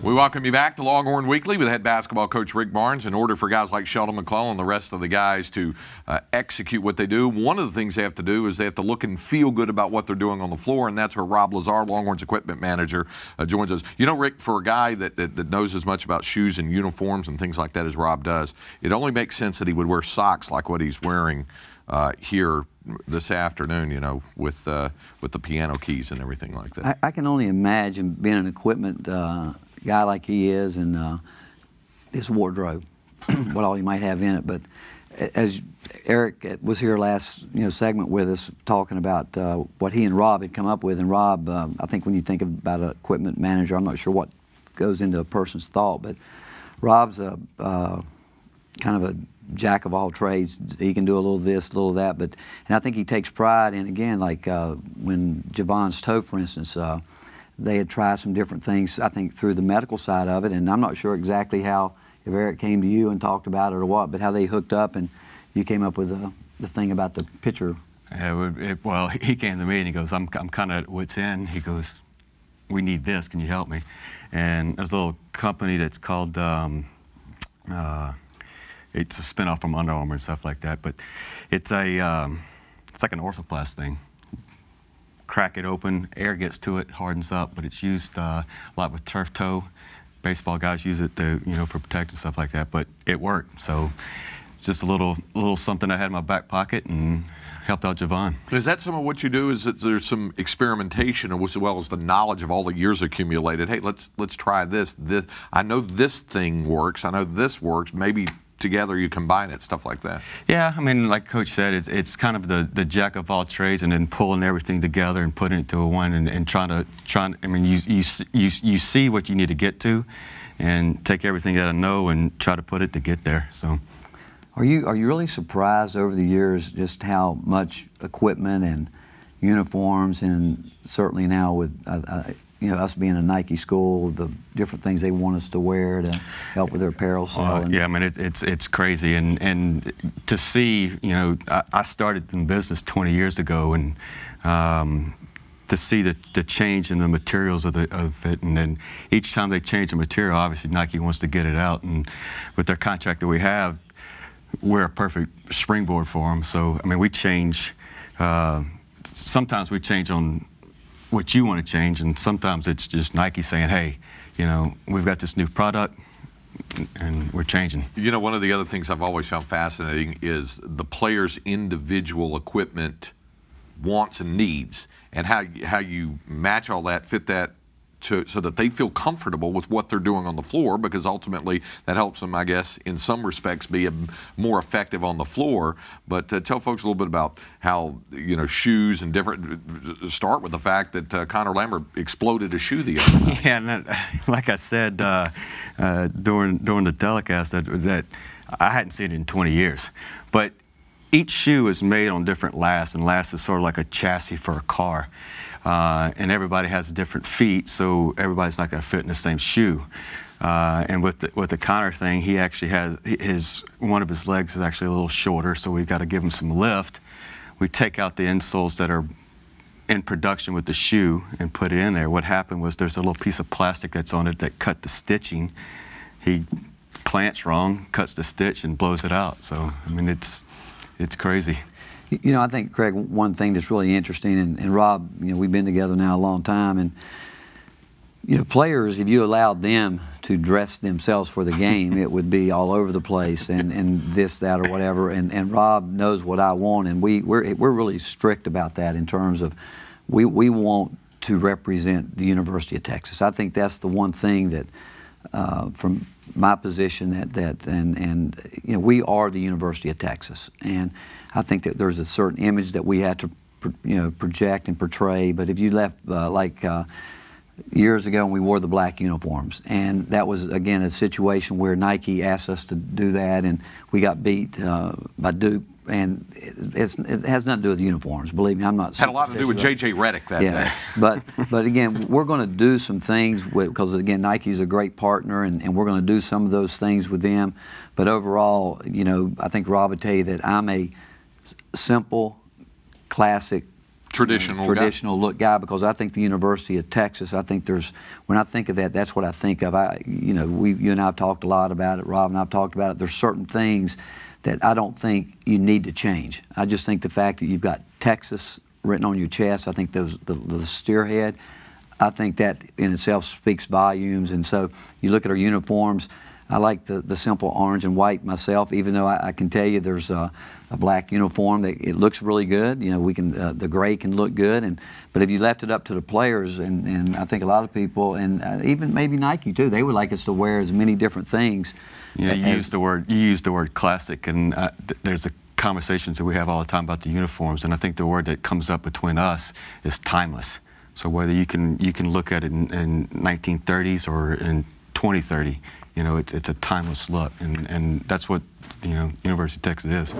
We welcome you back to Longhorn Weekly with head basketball coach Rick Barnes. In order for guys like Sheldon McClellan and the rest of the guys to execute what they do, one of the things they have to do is they have to look and feel good about what they're doing on the floor, and that's where Rob Lazar, Longhorns equipment manager, joins us. You know, Rick, for a guy that knows as much about shoes and uniforms and things like that as Rob does, it only makes sense that he would wear socks like what he's wearing here this afternoon, you know, with the piano keys and everything like that. I can only imagine being an equipment guy like he is, and his wardrobe, what all he might have in it. But as Eric was here last segment with us talking about what he and Rob had come up with, and Rob, I think when you think about an equipment manager, I'm not sure what goes into a person's thought, but Rob's a kind of a jack of all trades. He can do a little this, a little that, and I think he takes pride in, again, like when Javon's toe, for instance, they had tried some different things, I think, through the medical side of it, and I'm not sure exactly how, if Eric came to you and talked about it or what, but how they hooked up and you came up with the thing about the pitcher. Well, he came to me and he goes, I'm kind of at wit's end. He goes, we need this, can you help me? And there's a little company that's called, it's a spinoff from Under Armour and stuff like that, but it's like an orthoplast thing. Crack it open, air gets to it, hardens up, but it's used a lot with turf toe. Baseball guys use it to, for protection, stuff like that, but it worked. So just a little something I had in my back pocket and helped out Javon. Is that some of what you do? Is that there's some experimentation as well as the knowledge of all the years accumulated? Hey, let's try this. I know this thing works. I know this works. Maybe together you combine it, stuff like that. Yeah, I mean, like Coach said, it's kind of the jack of all trades, and then pulling everything together and putting it to a one, and trying to. I mean, you see what you need to get to, and take everything that I know and try to put it to get there. So, are you really surprised over the years just how much equipment and uniforms, and certainly now with us being a Nike school, the different things they want us to wear to help with their apparel sale? Yeah, I mean, it's crazy, and to see, I started in business 20 years ago, and to see the change in the materials of it, and then each time they change the material, obviously Nike wants to get it out, and with their contract that we have, we're a perfect springboard for them. So, I mean, we change, sometimes we change on what you want to change, and sometimes it's just Nike saying, hey, we've got this new product and we're changing. One of the other things I've always found fascinating is the players' individual equipment wants and needs, and how you match all that, fit that so that they feel comfortable with what they're doing on the floor, because ultimately that helps them, I guess, in some respects be more effective on the floor. But tell folks a little bit about how, shoes and different, start with the fact that Connor Lambert exploded a shoe the other night. Yeah, and like I said during the telecast, that I hadn't seen it in 20 years. But each shoe is made on different lasts, and lasts is sort of like a chassis for a car. And everybody has different feet, so everybody's not going to fit in the same shoe. And with the Connor thing, he actually has one of his legs is actually a little shorter, so we've got to give him some lift. We take out the insoles that are in production with the shoe and put it in there. What happened was there's a little piece of plastic that's on it that cut the stitching. He plants wrong, cuts the stitch, and blows it out. So, I mean, it's crazy. I think, Craig, one thing that's really interesting, and Rob, we've been together now a long time, and players, if you allowed them to dress themselves for the game, it would be all over the place, and this, that, or whatever. And Rob knows what I want, and we're really strict about that in terms of we want to represent the University of Texas. I think that's the one thing that, from my position, and we are the University of Texas, and I think that there's a certain image that we have to project and portray. But if you left years ago when we wore the black uniforms, and that was again a situation where Nike asked us to do that, and we got beat by Duke. And it has nothing to do with the uniforms. Believe me, I'm not. Had a lot to do with J.J. Redick that day. But again, we're going to do some things because again, Nike's a great partner, and we're going to do some of those things with them. But overall, I think Rob would tell you that I'm a simple, classic traditional look guy, because I think the University of Texas, I think there's, when I think of that, that's what I think of. You and I have talked a lot about it, Rob and I have talked about it. There's certain things that I don't think you need to change. I just think the fact that you've got Texas written on your chest, I think the steerhead, I think that in itself speaks volumes. And so you look at our uniforms, I like the simple orange and white myself, even though I can tell you there's a black uniform that it looks really good. You know, we can the gray can look good, but if you left it up to the players, and I think a lot of people, and even maybe Nike too, they would like us to wear as many different things. Yeah, you used the word classic, and there's conversations that we have all the time about the uniforms, and I think the word that comes up between us is timeless. So whether you can look at it in 1930s or in 2030. You know, it's a timeless look, and that's what, you know, University of Texas is.